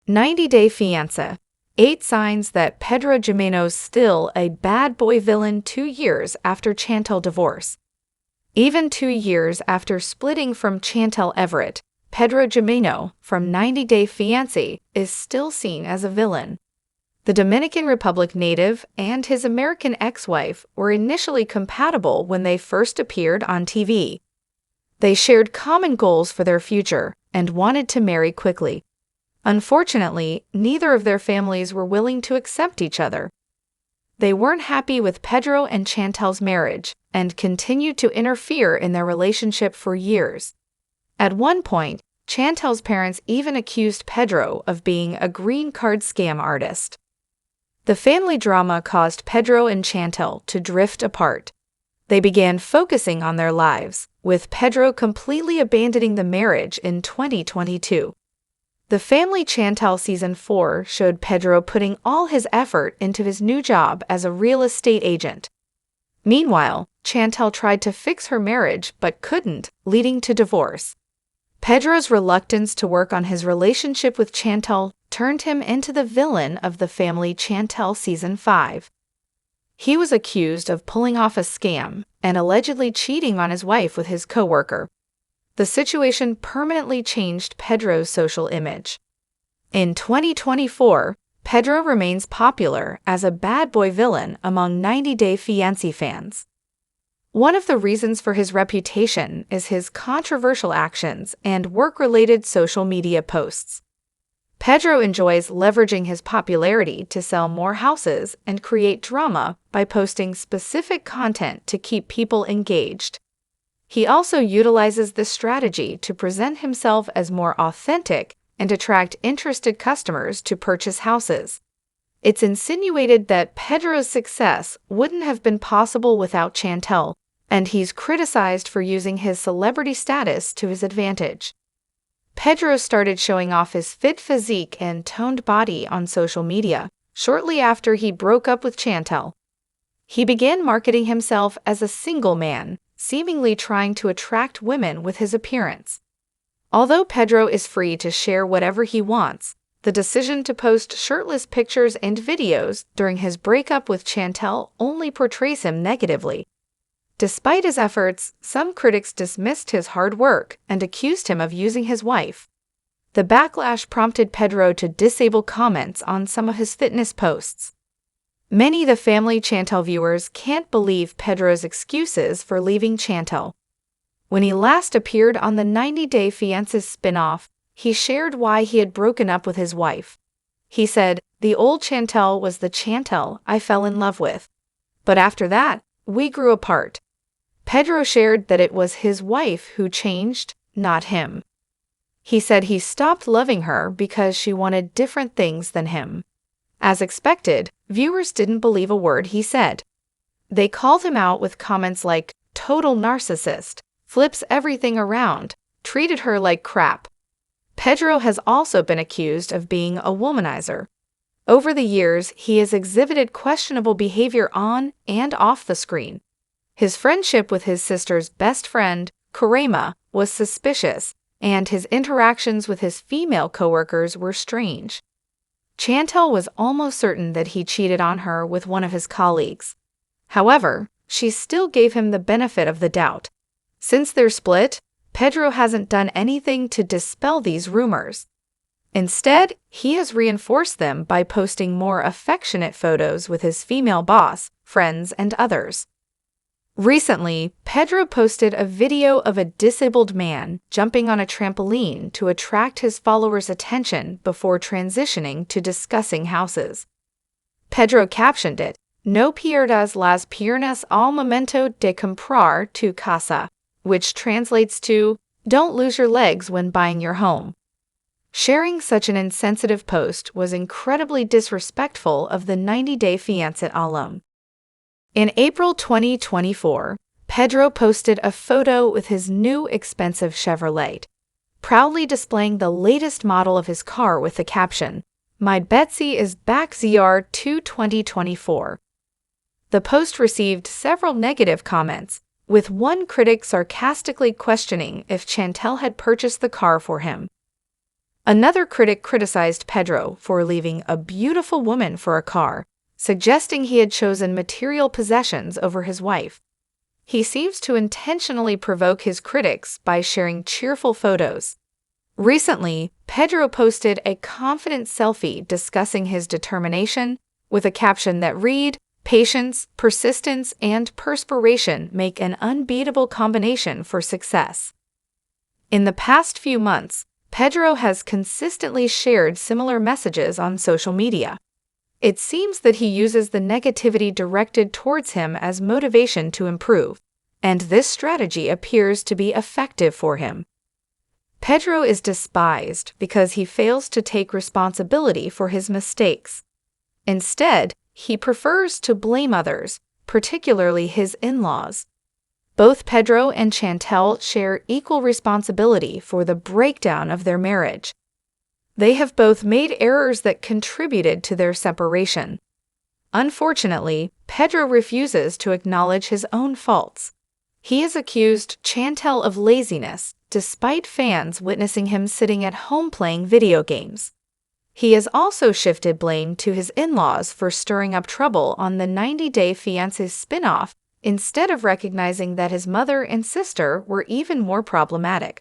90-Day Fiancé. 8 signs that Pedro Jimeno's still a bad boy villain 2 years after Chantel divorce. Even 2 years after splitting from Chantel Everett, Pedro Jimeno from 90-Day Fiancé is still seen as a villain. The Dominican Republic native and his American ex-wife were initially compatible when they first appeared on TV. They shared common goals for their future and wanted to marry quickly. Unfortunately, neither of their families were willing to accept each other. They weren't happy with Pedro and Chantel's marriage and continued to interfere in their relationship for years. At one point, Chantel's parents even accused Pedro of being a green card scam artist. The family drama caused Pedro and Chantel to drift apart. They began focusing on their lives, with Pedro completely abandoning the marriage in 2022. The Family Chantel Season 4 showed Pedro putting all his effort into his new job as a real estate agent. Meanwhile, Chantel tried to fix her marriage but couldn't, leading to divorce. Pedro's reluctance to work on his relationship with Chantel turned him into the villain of the Family Chantel Season 5. He was accused of pulling off a scam and allegedly cheating on his wife with his coworker. The situation permanently changed Pedro's social image. In 2024, Pedro remains popular as a bad boy villain among 90-Day Fiancé fans. One of the reasons for his reputation is his controversial actions and work-related social media posts. Pedro enjoys leveraging his popularity to sell more houses and create drama by posting specific content to keep people engaged. He also utilizes this strategy to present himself as more authentic and attract interested customers to purchase houses. It's insinuated that Pedro's success wouldn't have been possible without Chantel, and he's criticized for using his celebrity status to his advantage. Pedro started showing off his fit physique and toned body on social media shortly after he broke up with Chantel. He began marketing himself as a single man, seemingly trying to attract women with his appearance. Although Pedro is free to share whatever he wants, the decision to post shirtless pictures and videos during his breakup with Chantel only portrays him negatively. Despite his efforts, some critics dismissed his hard work and accused him of using his wife. The backlash prompted Pedro to disable comments on some of his fitness posts. Many of the Family Chantel viewers can't believe Pedro's excuses for leaving Chantel. When he last appeared on the 90-Day Fiancé spin-off, he shared why he had broken up with his wife. He said, "The old Chantel was the Chantel I fell in love with. But after that, we grew apart." Pedro shared that it was his wife who changed, not him. He said he stopped loving her because she wanted different things than him. As expected, viewers didn't believe a word he said. They called him out with comments like, "Total narcissist, flips everything around, treated her like crap." Pedro has also been accused of being a womanizer. Over the years, he has exhibited questionable behavior on and off the screen. His friendship with his sister's best friend, Karema, was suspicious, and his interactions with his female coworkers were strange. Chantel was almost certain that he cheated on her with one of his colleagues. However, she still gave him the benefit of the doubt. Since their split, Pedro hasn't done anything to dispel these rumors. Instead, he has reinforced them by posting more affectionate photos with his female boss, friends, and others. Recently, Pedro posted a video of a disabled man jumping on a trampoline to attract his followers' attention before transitioning to discussing houses. Pedro captioned it, "No pierdas las piernas al momento de comprar tu casa," which translates to, "Don't lose your legs when buying your home." Sharing such an insensitive post was incredibly disrespectful of the 90-Day Fiancé alum. In April 2024, Pedro posted a photo with his new expensive Chevrolet, proudly displaying the latest model of his car with the caption, "My Betsy is back ZR2 2024. The post received several negative comments, with one critic sarcastically questioning if Chantel had purchased the car for him. Another critic criticized Pedro for leaving a beautiful woman for a car, suggesting he had chosen material possessions over his wife. He seems to intentionally provoke his critics by sharing cheerful photos. Recently, Pedro posted a confident selfie discussing his determination, with a caption that read, "Patience, persistence, and perspiration make an unbeatable combination for success." In the past few months, Pedro has consistently shared similar messages on social media. It seems that he uses the negativity directed towards him as motivation to improve, and this strategy appears to be effective for him. Pedro is despised because he fails to take responsibility for his mistakes. Instead, he prefers to blame others, particularly his in-laws. Both Pedro and Chantel share equal responsibility for the breakdown of their marriage. They have both made errors that contributed to their separation. Unfortunately, Pedro refuses to acknowledge his own faults. He has accused Chantel of laziness, despite fans witnessing him sitting at home playing video games. He has also shifted blame to his in-laws for stirring up trouble on the 90-Day Fiancé spin-off, instead of recognizing that his mother and sister were even more problematic.